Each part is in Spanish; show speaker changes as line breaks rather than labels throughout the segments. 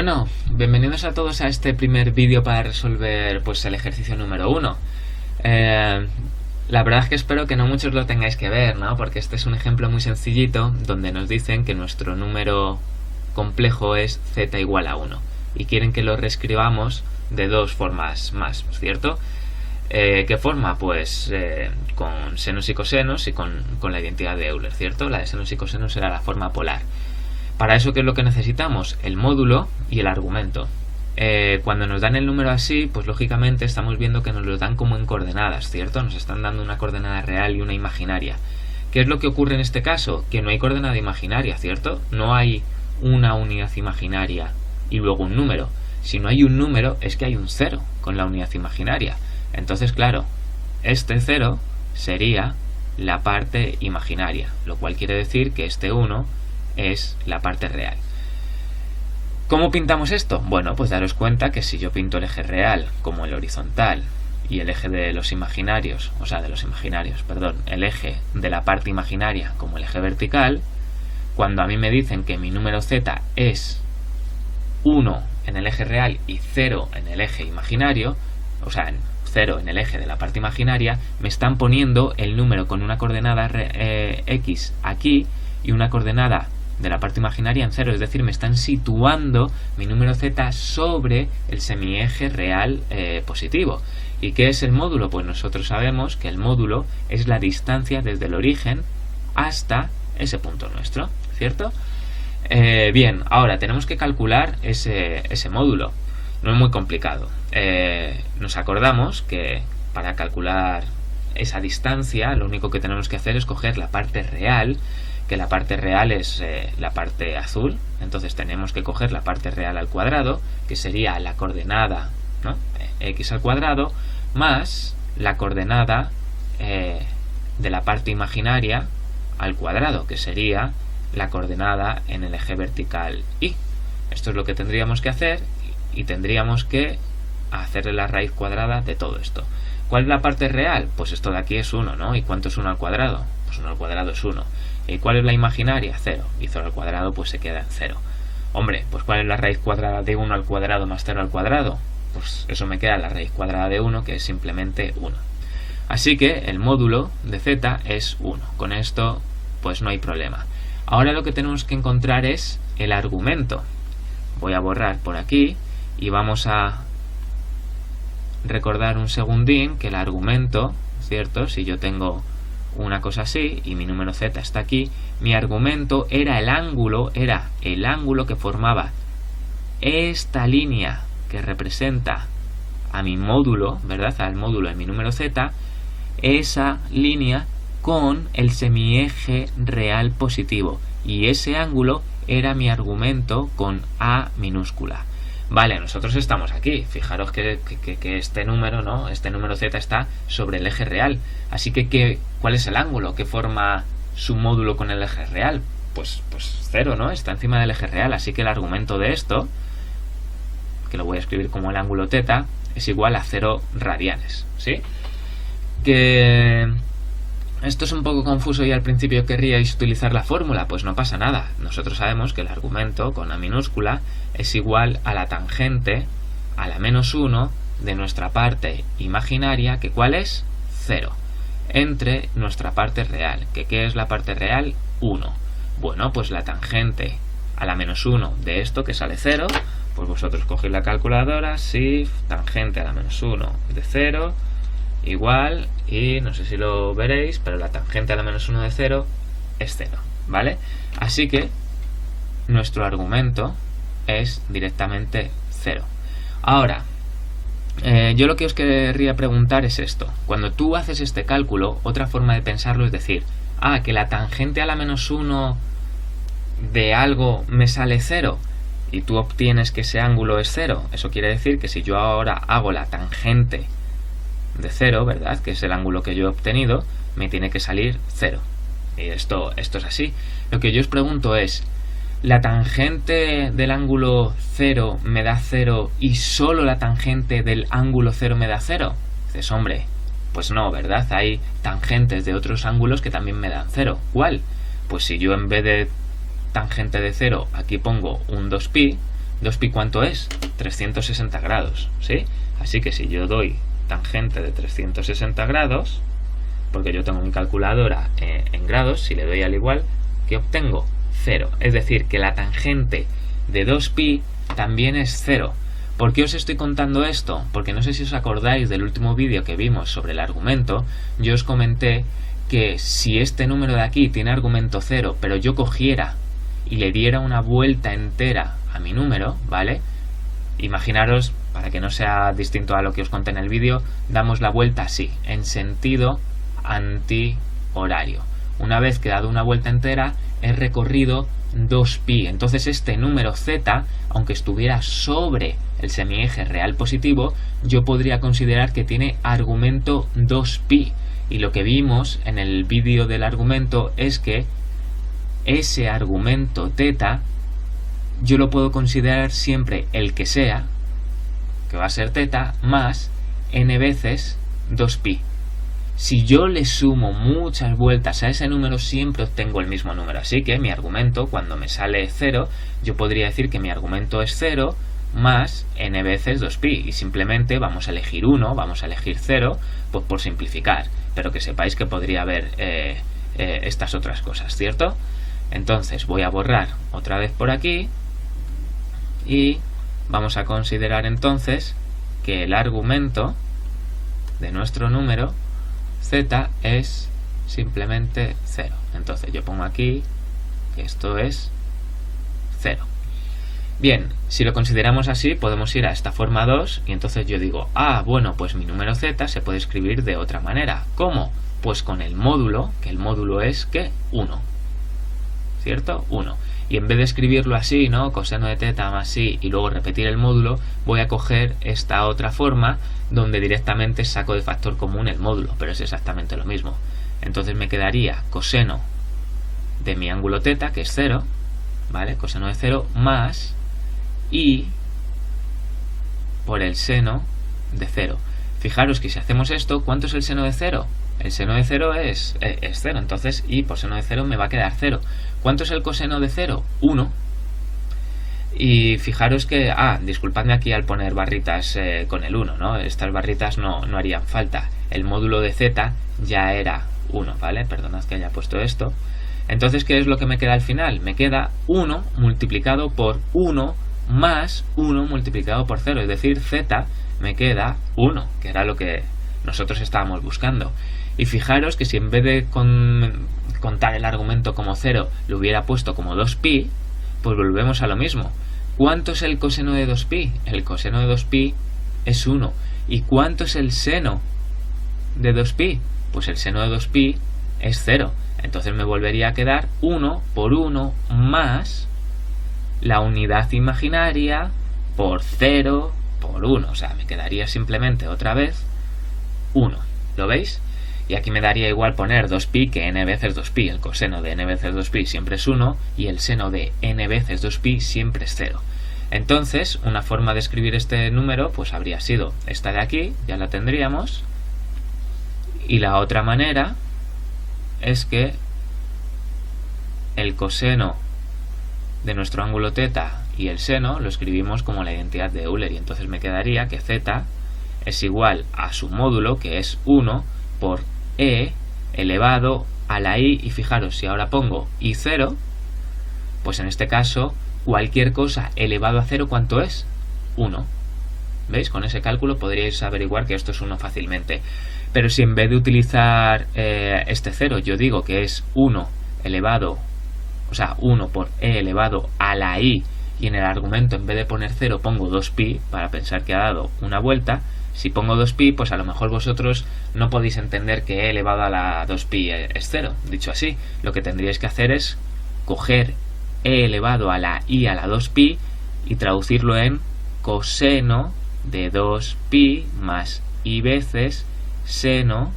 Bueno, bienvenidos a todos a este primer vídeo para resolver pues el ejercicio número 1. La verdad es que espero que no muchos lo tengáis que ver, ¿no? Porque este es un ejemplo muy sencillito donde nos dicen que nuestro número complejo es z igual a 1 y quieren que lo reescribamos de dos formas más, ¿cierto? ¿Qué forma? Pues con senos y cosenos y con la identidad de Euler, ¿cierto? La de senos y cosenos será la forma polar. Para eso, ¿qué es lo que necesitamos? El módulo y el argumento. Cuando nos dan el número así, pues lógicamente estamos viendo que nos lo dan como en coordenadas, ¿cierto? Nos están dando una coordenada real y una imaginaria. ¿Qué es lo que ocurre en este caso? Que no hay coordenada imaginaria, ¿cierto? No hay una unidad imaginaria y luego un número. Si no hay un número, es que hay un 0 con la unidad imaginaria. Entonces, claro, este 0 sería la parte imaginaria, lo cual quiere decir que este 1 es la parte real. ¿Cómo pintamos esto? Bueno, pues daros cuenta que si yo pinto el eje real como el horizontal y el eje de los imaginarios, el eje de la parte imaginaria como el eje vertical, cuando a mí me dicen que mi número z es 1 en el eje real y 0 en el eje imaginario, o sea, 0 en el eje de la parte imaginaria, me están poniendo el número con una coordenada x aquí y una coordenada de la parte imaginaria en 0, es decir, me están situando mi número z sobre el semieje real positivo. ¿Y qué es el módulo? Pues nosotros sabemos que el módulo es la distancia desde el origen hasta ese punto nuestro, ¿cierto? Bien, ahora tenemos que calcular ese módulo. No es muy complicado. Nos acordamos que para calcular esa distancia lo único que tenemos que hacer es coger la parte real, que la parte real es la parte azul. Entonces tenemos que coger la parte real al cuadrado, que sería la coordenada, ¿no? X al cuadrado, más la coordenada de la parte imaginaria al cuadrado, que sería la coordenada en el eje vertical y. Esto es lo que tendríamos que hacer y tendríamos que hacerle la raíz cuadrada de todo esto. ¿Cuál es la parte real? Pues esto de aquí es 1, ¿no? ¿Y cuánto es 1 al cuadrado? Pues 1 al cuadrado es 1. ¿Y cuál es la imaginaria? 0. Y 0 al cuadrado pues se queda en 0. Hombre, pues ¿cuál es la raíz cuadrada de 1 al cuadrado más 0 al cuadrado? Pues eso me queda la raíz cuadrada de 1, que es simplemente 1. Así que el módulo de z es 1. Con esto pues no hay problema. Ahora lo que tenemos que encontrar es el argumento. Voy a borrar por aquí y vamos a recordar un segundín que el argumento, ¿cierto? Si yo tengo una cosa así y mi número z está aquí, mi argumento era el ángulo que formaba esta línea que representa a mi módulo, ¿verdad? Al módulo de mi número z, esa línea con el semieje real positivo, y ese ángulo era mi argumento con A minúscula. Vale, nosotros estamos aquí. Fijaros que este número, ¿no? Este número z está sobre el eje real. Así que, ¿cuál es el ángulo que forma su módulo con el eje real? Pues 0, ¿no? Está encima del eje real. Así que el argumento de esto, que lo voy a escribir como el ángulo θ, es igual a 0 radianes, ¿sí? Que esto es un poco confuso y al principio querríais utilizar la fórmula, pues no pasa nada. Nosotros sabemos que el argumento con A minúscula es igual a la tangente a la menos 1 de nuestra parte imaginaria, que ¿cuál es? 0, entre nuestra parte real, que ¿qué es la parte real? 1. Bueno, pues la tangente a la menos 1 de esto, que sale 0, pues vosotros cogéis la calculadora, sí, tangente a la menos 1 de 0, igual, y no sé si lo veréis, pero la tangente a la menos 1 de 0 es 0, ¿vale? Así que nuestro argumento es directamente 0. Ahora, yo lo que os querría preguntar es esto. Cuando tú haces este cálculo, otra forma de pensarlo es decir, que la tangente a la menos 1 de algo me sale 0, y tú obtienes que ese ángulo es 0. Eso quiere decir que si yo ahora hago la tangente de 0, ¿verdad? Que es el ángulo que yo he obtenido, me tiene que salir 0. Y esto es así. Lo que yo os pregunto es, ¿la tangente del ángulo 0 me da 0 y solo la tangente del ángulo 0 me da 0? Dices, hombre, pues no, ¿verdad? Hay tangentes de otros ángulos que también me dan 0. ¿Cuál? Pues si yo en vez de tangente de 0 aquí pongo un 2pi, 2pi ¿cuánto es? 360 grados, ¿sí? Así que si yo doy tangente de 360 grados, porque yo tengo mi calculadora en grados, si le doy al igual, ¿qué obtengo? 0. Es decir, que la tangente de 2pi también es 0. ¿Por qué os estoy contando esto? Porque no sé si os acordáis del último vídeo que vimos sobre el argumento. Yo os comenté que si este número de aquí tiene argumento 0, pero yo cogiera y le diera una vuelta entera a mi número, ¿vale? Imaginaros, para que no sea distinto a lo que os conté en el vídeo, damos la vuelta así, en sentido antihorario. Una vez que he dado una vuelta entera, he recorrido 2pi. Entonces este número z, aunque estuviera sobre el semieje real positivo, yo podría considerar que tiene argumento 2pi. Y lo que vimos en el vídeo del argumento es que ese argumento θ yo lo puedo considerar siempre el que sea, que va a ser θ, más n veces 2pi. Si yo le sumo muchas vueltas a ese número, siempre obtengo el mismo número. Así que mi argumento, cuando me sale 0, yo podría decir que mi argumento es 0 más n veces 2pi. Y simplemente vamos a elegir 1, vamos a elegir 0, pues por simplificar. Pero que sepáis que podría haber estas otras cosas, ¿cierto? Entonces voy a borrar otra vez por aquí. Y vamos a considerar entonces que el argumento de nuestro número z es simplemente 0. Entonces yo pongo aquí que esto es 0. Bien, si lo consideramos así, podemos ir a esta forma 2 y entonces yo digo, bueno, pues mi número z se puede escribir de otra manera. ¿Cómo? Pues con el módulo, que el módulo es, ¿qué? 1. ¿Cierto? 1. Y en vez de escribirlo así, ¿no? Coseno de θ más i y luego repetir el módulo, voy a coger esta otra forma donde directamente saco de factor común el módulo, pero es exactamente lo mismo. Entonces me quedaría coseno de mi ángulo θ, que es 0, ¿vale? Coseno de 0 más i por el seno de 0. Fijaros que si hacemos esto, ¿cuánto es el seno de 0? El seno de 0 es 0, entonces i por seno de 0 me va a quedar 0. ¿Cuánto es el coseno de 0? 1. Y fijaros que, disculpadme aquí al poner barritas con el 1, ¿no? Estas barritas no harían falta. El módulo de z ya era 1, ¿vale? Perdonad que haya puesto esto. Entonces, ¿qué es lo que me queda al final? Me queda 1 multiplicado por 1 más 1 multiplicado por 0, es decir, z me queda 1, que era lo que nosotros estábamos buscando. Y fijaros que si en vez de contar el argumento como 0 lo hubiera puesto como 2pi, pues volvemos a lo mismo. ¿Cuánto es el coseno de 2pi? El coseno de 2pi es 1. ¿Y cuánto es el seno de 2pi? Pues el seno de 2pi es 0. Entonces me volvería a quedar 1 por 1 más la unidad imaginaria por 0 por 1. O sea, me quedaría simplemente otra vez 1. ¿Lo veis? Y aquí me daría igual poner 2pi que n veces 2pi. El coseno de n veces 2pi siempre es 1 y el seno de n veces 2pi siempre es 0. Entonces, una forma de escribir este número pues habría sido esta de aquí, ya la tendríamos. Y la otra manera es que el coseno de nuestro ángulo θ y el seno lo escribimos como la identidad de Euler. Y entonces me quedaría que z es igual a su módulo, que es 1 por e elevado a la i, y fijaros, si ahora pongo i0, pues en este caso cualquier cosa elevado a 0, ¿cuánto es? 1. ¿Veis? Con ese cálculo podríais averiguar que esto es 1 fácilmente. Pero si en vez de utilizar este 0 yo digo que es 1 elevado, o sea, 1 por e elevado a la i, y en el argumento en vez de poner 0 pongo 2pi para pensar que ha dado una vuelta, si pongo 2pi, pues a lo mejor vosotros no podéis entender que e elevado a la 2pi es 0. Dicho así, lo que tendríais que hacer es coger e elevado a la i a la 2pi y traducirlo en coseno de 2pi más i veces seno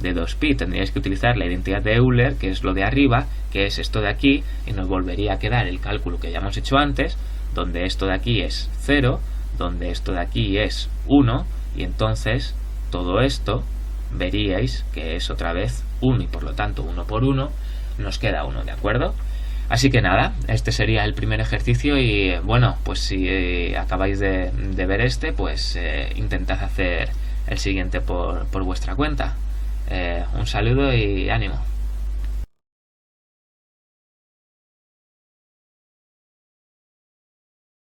de 2pi. Tendríais que utilizar la identidad de Euler, que es lo de arriba, que es esto de aquí, y nos volvería a quedar el cálculo que ya hemos hecho antes, donde esto de aquí es 0, donde esto de aquí es 1, y entonces todo esto veríais que es otra vez 1, y por lo tanto 1 por 1 nos queda 1, ¿de acuerdo? Así que nada, este sería el primer ejercicio y bueno, pues si acabáis de ver este, pues intentad hacer el siguiente por vuestra cuenta. Un saludo y ánimo.